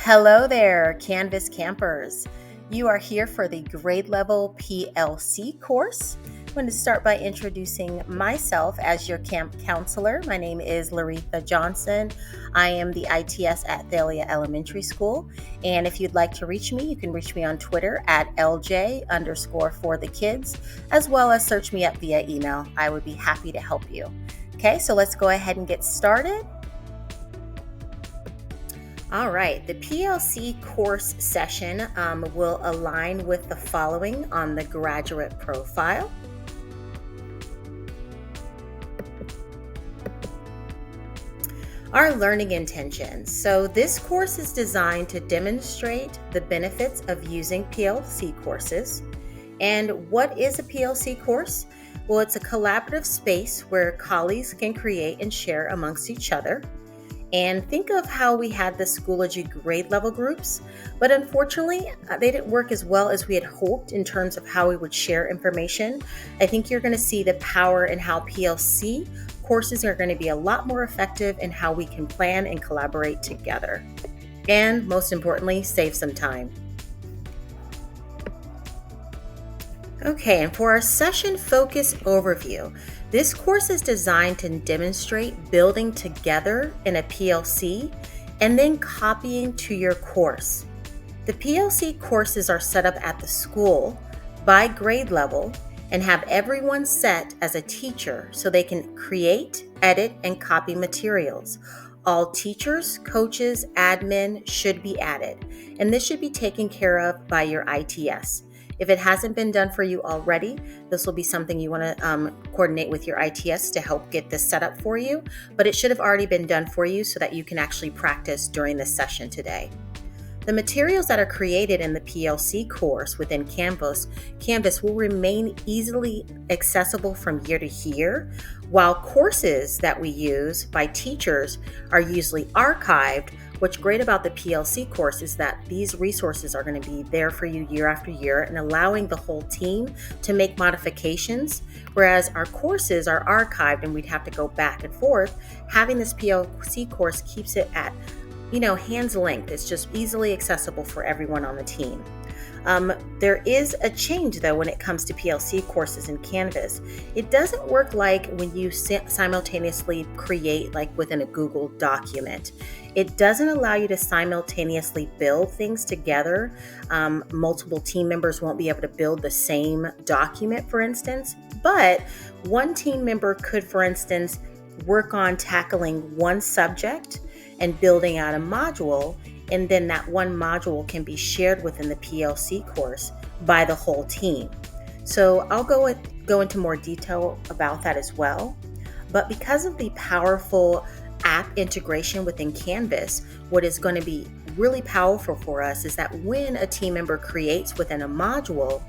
Hello there, Canvas campers. You are here for the grade level PLC course. I'm going to start by introducing myself as your camp counselor. My name is Laretha Johnson. I am the ITS at Thalia Elementary School. And if you'd like to reach me, you can reach me on Twitter at LJ_for the kids, as well as search me up via email. I would be happy to help you. Okay, so let's go ahead and get started. All right, the PLC course session will align with the following on the graduate profile. Our learning intentions. So this course is designed to demonstrate the benefits of using PLC courses. And what is a PLC course? Well, it's a collaborative space where colleagues can create and share amongst each other. And think of how we had the Schoology grade level groups, but unfortunately, they didn't work as well as we had hoped in terms of how we would share information. I think you're going to see the power in how PLC courses are going to be a lot more effective in how we can plan and collaborate together. And most importantly, save some time. Okay, and for our session focus overview, this course is designed to demonstrate building together in a PLC and then copying to your course. The PLC courses are set up at the school by grade level and have everyone set as a teacher so they can create, edit, and copy materials. All teachers, coaches, admin should be added, and this should be taken care of by your ITS. If it hasn't been done for you already, this will be something you want to coordinate with your ITS to help get this set up for you, but it should have already been done for you so that you can actually practice during this session today. The materials that are created in the PLC course within Canvas will remain easily accessible from year to year, while courses that we use by teachers are usually archived. What's great about the PLC course is that these resources are going to be there for you year after year and allowing the whole team to make modifications, whereas our courses are archived and we'd have to go back and forth. Having this PLC course keeps it at hand's length. It's just easily accessible for everyone on the team. There is a change though when it comes to PLC courses in Canvas. It doesn't work like when you simultaneously create like within a Google document. It doesn't allow you to simultaneously build things together. Multiple team members won't be able to build the same document, for instance, but one team member could, for instance, work on tackling one subject and building out a module, and then that one module can be shared within the PLC course by the whole team. So I'll go into more detail about that as well. But because of the powerful app integration within Canvas, what is going to be really powerful for us is that when a team member creates within a module,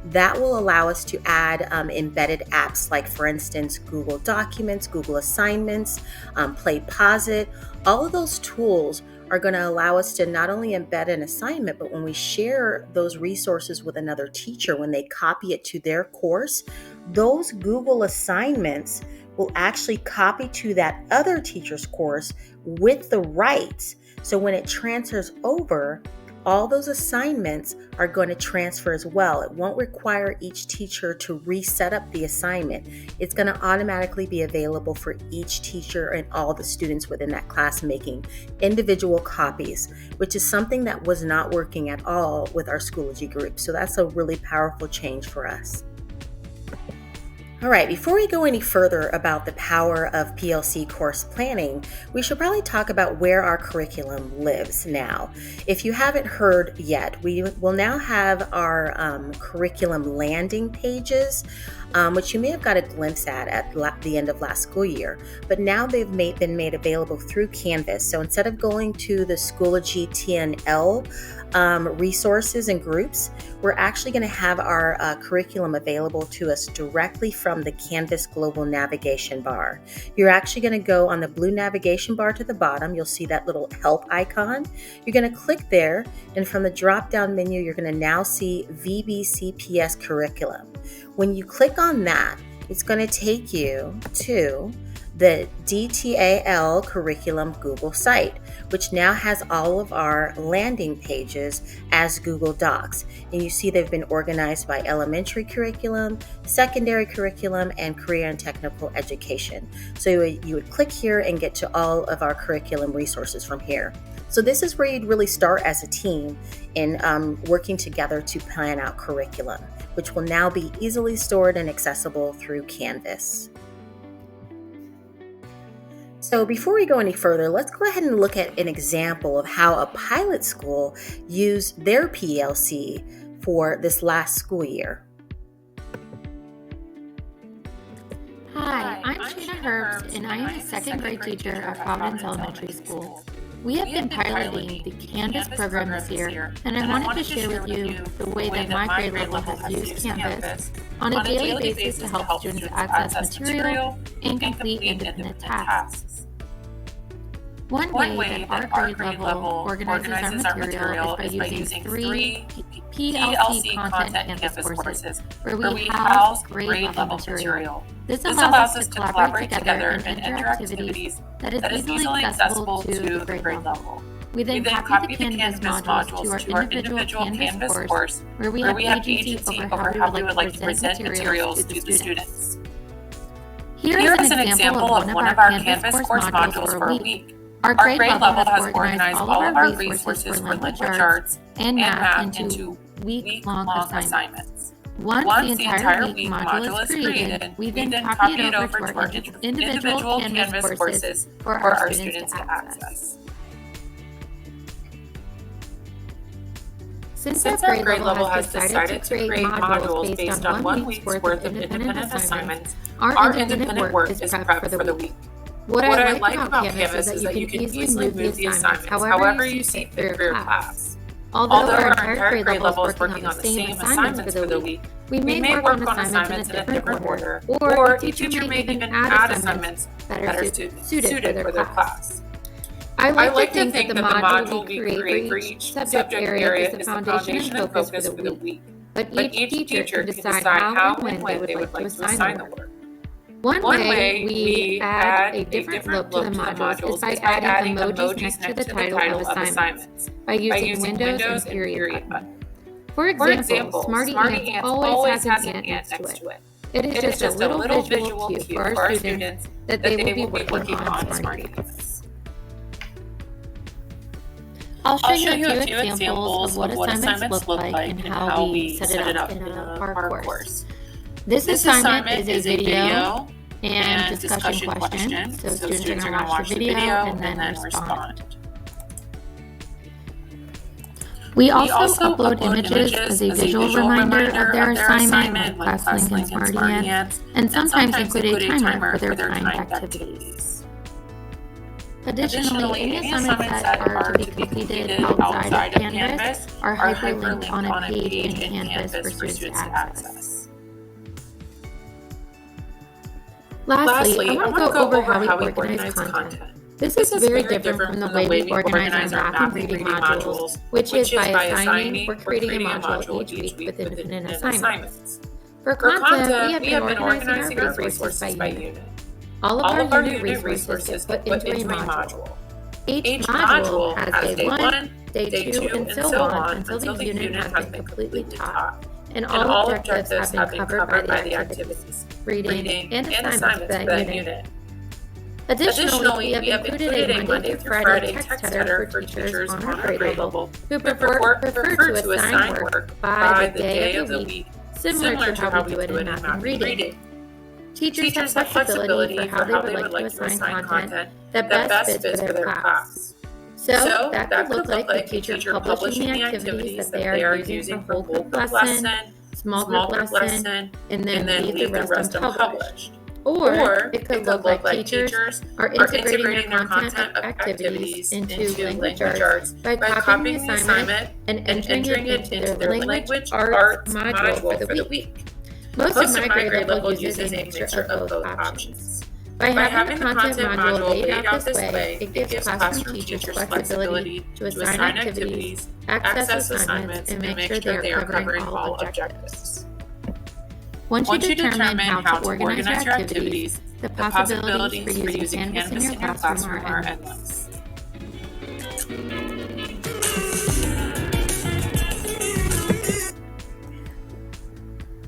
that will allow us to add embedded apps like, for instance, Google Documents, Google Assignments, PlayPosit. All of those tools are going to allow us to not only embed an assignment, but when we share those resources with another teacher, when they copy it to their course, those Google assignments will actually copy to that other teacher's course with the rights. So when it transfers over, all those assignments are going to transfer as well. It won't require each teacher to reset up the assignment. It's going to automatically be available for each teacher and all the students within that class making individual copies, which is something that was not working at all with our Schoology group. So that's a really powerful change for us. All right, before we go any further about the power of PLC course planning, we should probably talk about where our curriculum lives now. If you haven't heard yet, we will now have our curriculum landing pages, which you may have got a glimpse at the end of last school year, but now they've been made available through Canvas. So instead of going to the Schoology TNL resources and groups, we're actually going to have our curriculum available to us directly from the Canvas Global Navigation Bar. You're actually going to go on the blue navigation bar to the bottom. You'll see that little help icon. You're going to click there, and from the drop-down menu, you're going to now see VBCPS curriculum. When you click on that, it's going to take you to the DTAL curriculum Google site, which now has all of our landing pages as Google Docs. And you see they've been organized by elementary curriculum, secondary curriculum, and career and technical education. So you would click here and get to all of our curriculum resources from here. So this is where you'd really start as a team in working together to plan out curriculum, which will now be easily stored and accessible through Canvas. So before we go any further, let's go ahead and look at an example of how a pilot school used their PLC for this last school year. Hi, I'm Sheena Herbst, and I am a second grade teacher at Providence Elementary School. We have been piloting the Canvas program this year, and I wanted to share with you the way that my grade level has used Canvas on a daily basis to help students access material and complete independent tasks. One way that our grade level organizes our material is by using 3 PLC content Canvas courses where we house grade level material. This allows us to collaborate together and enter activities that is easily accessible to the grade level. We then copy the Canvas modules to our individual Canvas course where we have agency over how we would like to present materials to the students. Here is an example of one of our Canvas course modules for a week. Our grade level has organized all of our resources for language arts and math into week-long assignments. Once the entire week module is created, we then copy it over to our individual Canvas courses for our students to access. Since our grade level has decided to create modules based on 1 week's worth of independent assignments, our independent work is prepped for the week. What I like about Canvas is that you can easily move the assignments however you see fit for your class. Although our entire grade level is working on the same assignments for the week, we may work on assignments in a different order, or the teacher may even add assignments that are suited for their class. I like to think that the module we create for each subject area is the foundation and focus for the week, but each teacher can decide how and when they would like to assign the work. One way we add a different look to the modules is by adding emojis next to the title of assignments by using Windows and period button. For example, Smarty Ants always has an ant next to it. It is just a little visual cue for our students that they will be working on Smarty Ants. I'll show you a few examples of what assignments look like and how we set it up in our course. This assignment is a video and discussion question, so students are going to watch the video and then respond. We also upload images as a visual reminder of their assignment, like ClassLink and Smarty Ants, and sometimes include a timer for their timed activities. Additionally, any assignments that are to be completed outside of Canvas are hyperlinked on a page in Canvas for students to access. Lastly, I want to go over how we organize content. This is very different from the way we organize our math and reading modules, which is by assigning or creating a module each week with independent assignments. For content, we have been organizing our resources by unit. All of our unit resources get put into a module. Each module has day 1, day 2, and so on until the unit has been completely taught, and all objectives have been covered by the activities, reading, and assignments for that unit. Additionally, we have included a Monday through Friday text header for teachers on our grade level who prefer to assign work by the day of the week, similar to how we do it in math and reading. Teachers have flexibility for how they would like to assign content that best fits for their class. So that could look like the teacher publishing the activities that they are using for whole group lesson, small group lesson, and then leave the rest unpublished. Or it could look like teachers are integrating their content activities into language arts by copying the assignment and entering it into their language arts module for the week. Most of my grade level uses a mixture of both options. By having the content module laid out this way, it gives classroom teachers flexibility to assign activities, access assignments, and make sure they are covering all objectives. Once you determine how to organize your activities, The possibilities for using Canvas in your classroom are endless.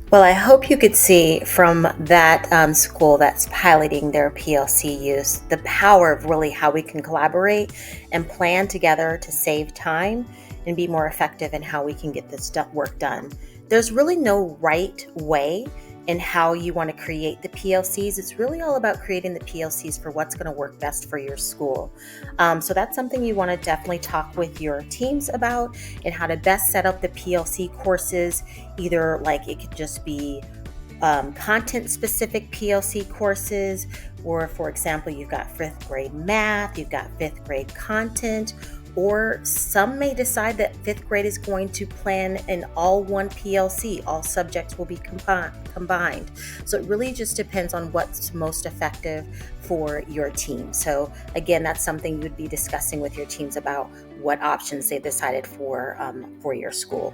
Well, I hope you could see from that school that's piloting their PLC use the power of really how we can collaborate and plan together to save time and be more effective in how we can get this work done. There's really no right way in how you want to create the PLCs. It's really all about creating the PLCs for what's going to work best for your school. So that's something you want to definitely talk with your teams about, and how to best set up the PLC courses. Either like it could just be content specific PLC courses, or for example, you've got 5th grade math, you've got 5th grade content, or some may decide that 5th grade is going to plan an all one PLC. All subjects will be combined. So it really just depends on what's most effective for your team. So again, that's something you would be discussing with your teams about what options they decided for your school.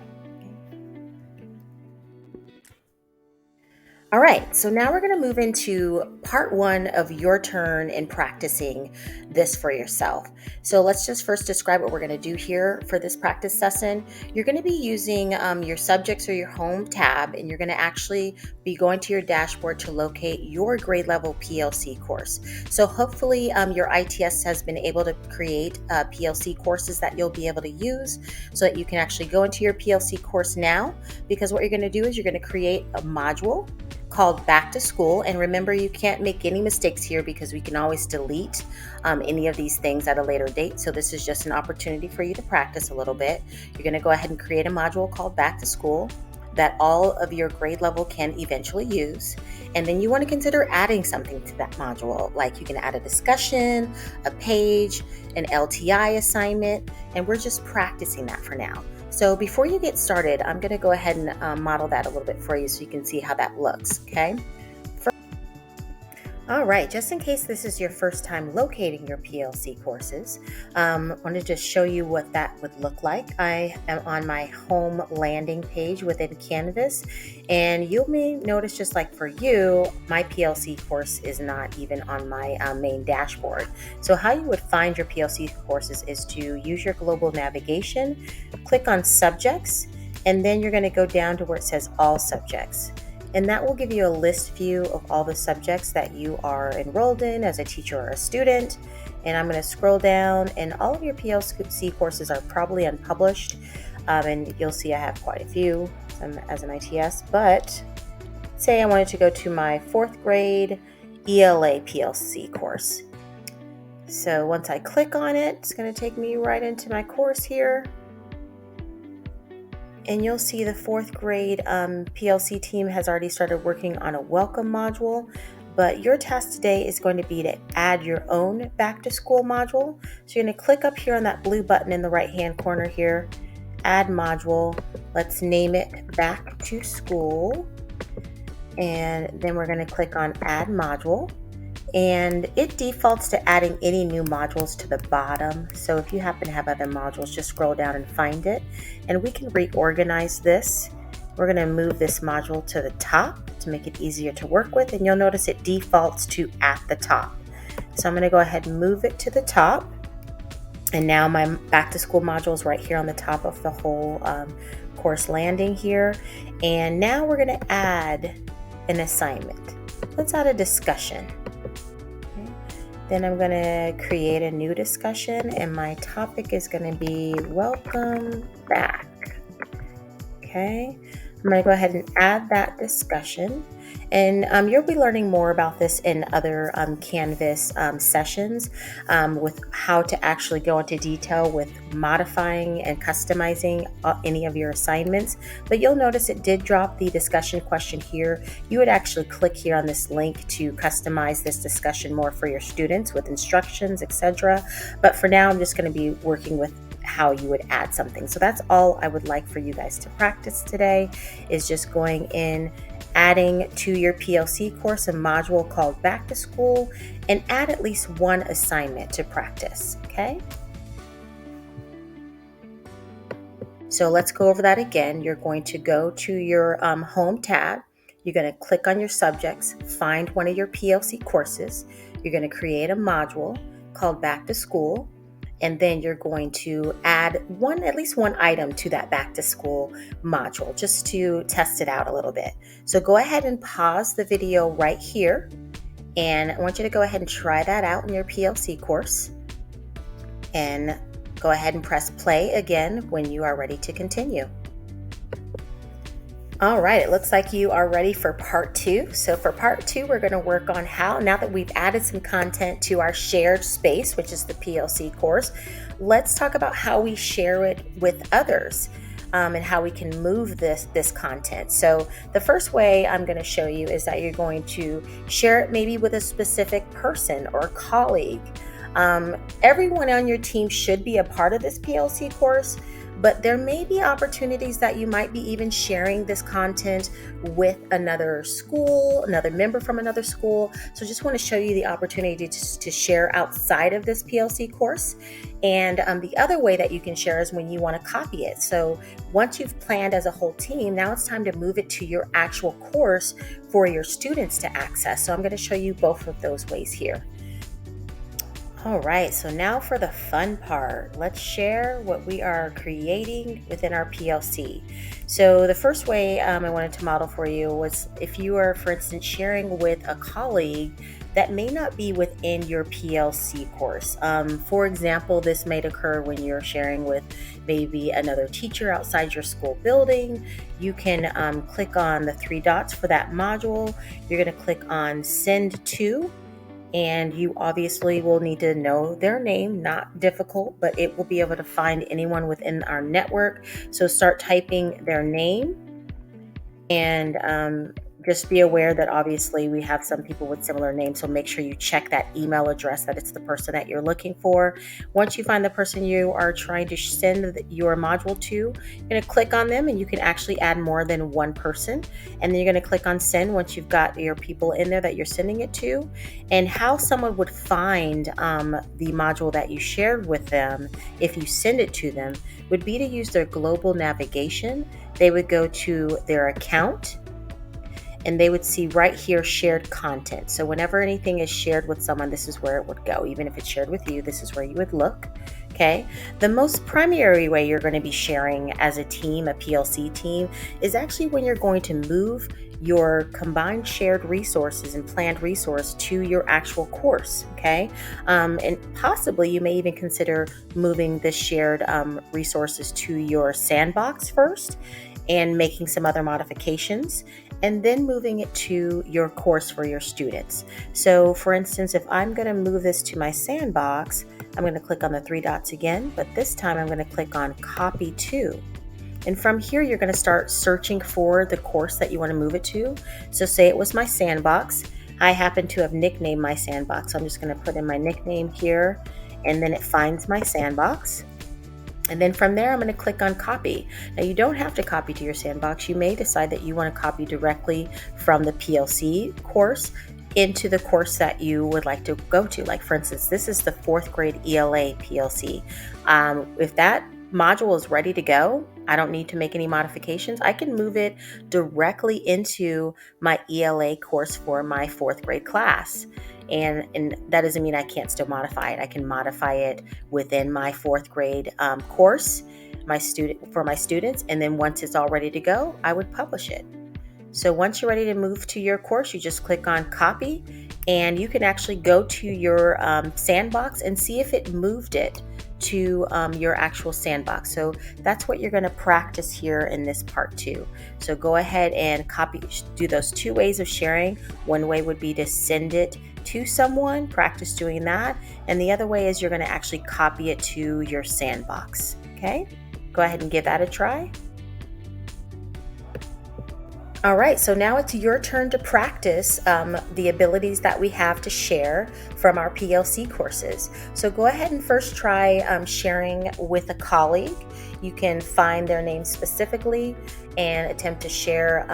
All right, so now we're going to move into part 1 of your turn in practicing this for yourself. So let's just first describe what we're going to do here for this practice session. You're going to be using your subjects or your home tab, and you're going to actually be going to your dashboard to locate your grade level PLC course. So hopefully your ITS has been able to create PLC courses that you'll be able to use, so that you can actually go into your PLC course now, because what you're going to do is you're going to create a module called Back to School. And remember, you can't make any mistakes here, because we can always delete any of these things at a later date. So this is just an opportunity for you to practice a little bit. You're going to go ahead and create a module called Back to School that all of your grade level can eventually use. And then you want to consider adding something to that module, like you can add a discussion, a page, an LTI assignment, and we're just practicing that for now. So before you get started, I'm going to go ahead and model that a little bit for you so you can see how that looks, okay? All right, just in case this is your first time locating your PLC courses, I want to just show you what that would look like. I am on my home landing page within Canvas, and you may notice, just like for you, my PLC course is not even on my main dashboard. So how you would find your PLC courses is to use your global navigation, click on subjects, and then you're going to go down to where it says all subjects. And that will give you a list view of all the subjects that you are enrolled in as a teacher or a student. And I'm going to scroll down, and all of your PLC courses are probably unpublished. And you'll see I have quite a few as an ITS. But say I wanted to go to my 4th grade ELA PLC course. So once I click on it, it's going to take me right into my course here. And you'll see the 4th grade PLC team has already started working on a welcome module, but your task today is going to be to add your own back to school module. So you're going to click up here on that blue button in the right hand corner here, add module. Let's name it back to school. And then we're going to click on add module. And it defaults to adding any new modules to the bottom. So if you happen to have other modules, just scroll down and find it. And we can reorganize this. We're going to move this module to the top to make it easier to work with. And you'll notice it defaults to at the top. So I'm going to go ahead and move it to the top. And now my back to school module is right here on the top of the whole course landing here. And now we're going to add an assignment. Let's add a discussion. Then I'm going to create a new discussion, and my topic is going to be welcome back. Okay, I'm going to go ahead and add that discussion. And you'll be learning more about this in other Canvas sessions with how to actually go into detail with modifying and customizing any of your assignments. But you'll notice it did drop the discussion question here. You would actually click here on this link to customize this discussion more for your students with instructions, etc. But for now, I'm just going to be working with how you would add something. So that's all I would like for you guys to practice today, is just going in, adding to your PLC course a module called Back to School, and add at least one assignment to practice, okay? So let's go over that again. You're going to go to your home tab. You're going to click on your subjects, find one of your PLC courses. You're going to create a module called Back to School, and then you're going to add at least one item to that Back to School module just to test it out a little bit. So go ahead and pause the video right here, and I want you to go ahead and try that out in your PLC course, and go ahead and press play again when you are ready to continue. All right, it looks like you are ready for part 2. So for part 2, we're going to work on how, now that we've added some content to our shared space, which is the PLC course, let's talk about how we share it with others and how we can move this content. So the first way I'm going to show you is that you're going to share it maybe with a specific person or colleague. Everyone on your team should be a part of this PLC course, but there may be opportunities that you might be even sharing this content with another school, another member from another school. So just want to show you the opportunity to share outside of this PLC course. And the other way that you can share is when you want to copy it. So once you've planned as a whole team, now it's time to move it to your actual course for your students to access. So I'm going to show you both of those ways here. All right, so now for the fun part. Let's share what we are creating within our PLC. So the first way I wanted to model for you was if you are, for instance, sharing with a colleague that may not be within your PLC course. For example, this may occur when you're sharing with maybe another teacher outside your school building. You can click on the 3 dots for that module. You're going to click on Send To. And you obviously will need to know their name, not difficult, but it will be able to find anyone within our network. So start typing their name, and just be aware that obviously we have some people with similar names. So make sure you check that email address that it's the person that you're looking for. Once you find the person you are trying to send your module to, you're going to click on them, and you can actually add more than one person. And then you're going to click on send once you've got your people in there that you're sending it to. And how someone would find the module that you shared with them if you send it to them would be to use their global navigation. They would go to their account, and they would see right here shared content. So whenever anything is shared with someone, this is where it would go. Even if it's shared with you, this is where you would look. Okay. The most primary way you're going to be sharing as a team, a PLC team, is actually when you're going to move your combined shared resources and planned resource to your actual course. Okay. And possibly you may even consider moving the shared resources to your sandbox first and making some other modifications, and then moving it to your course for your students. So for instance, if I'm going to move this to my sandbox, I'm going to click on the 3 dots again, but this time I'm going to click on Copy To. And from here, you're going to start searching for the course that you want to move it to. So say it was my sandbox. I happen to have nicknamed my sandbox. So I'm just going to put in my nickname here, and then it finds my sandbox. And then from there, I'm going to click on copy. Now you don't have to copy to your sandbox. You may decide that you want to copy directly from the PLC course into the course that you would like to go to. Like for instance, this is the 4th grade ELA PLC. If that module is ready to go, I don't need to make any modifications. I can move it directly into my ELA course for my 4th grade class. And that doesn't mean I can't still modify it. I can modify it within my 4th grade course, for my students. And then once it's all ready to go, I would publish it. So once you're ready to move to your course, you just click on copy, and you can actually go to your sandbox and see if it moved it to your actual sandbox. So that's what you're going to practice here in this part 2. So go ahead and do those 2 ways of sharing. One way would be to send it to someone, practice doing that. And the other way is you're going to actually copy it to your sandbox. Okay, go ahead and give that a try. All right, so now it's your turn to practice the abilities that we have to share from our PLC courses. So go ahead and first try sharing with a colleague. You can find their name specifically and attempt to share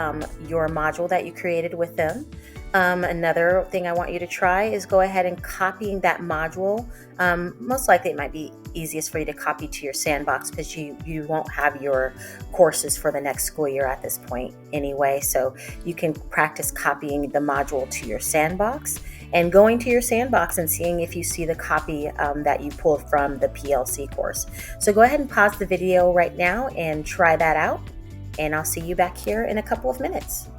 your module that you created with them. Another thing I want you to try is go ahead and copying that module. Most likely it might be easiest for you to copy to your sandbox because you won't have your courses for the next school year at this point anyway. So you can practice copying the module to your sandbox and going to your sandbox and seeing if you see the copy that you pulled from the PLC course. So go ahead and pause the video right now and try that out. And I'll see you back here in a couple of minutes.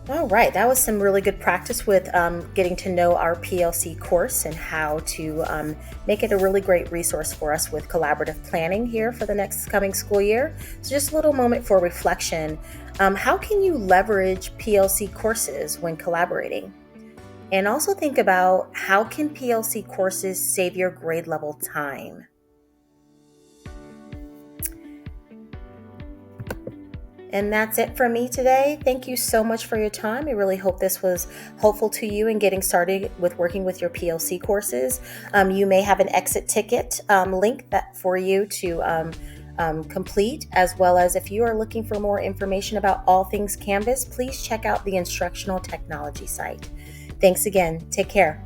All right, that was some really good practice with getting to know our PLC course and how to make it a really great resource for us with collaborative planning here for the next coming school year. So just a little moment for reflection. How can you leverage PLC courses when collaborating? And also think about how can PLC courses save your grade level time? And that's it for me today. Thank you so much for your time. I really hope this was helpful to you in getting started with working with your PLC courses. You may have an exit ticket link that for you to complete, as well as if you are looking for more information about all things Canvas, please check out the instructional technology site. Thanks again. Take care.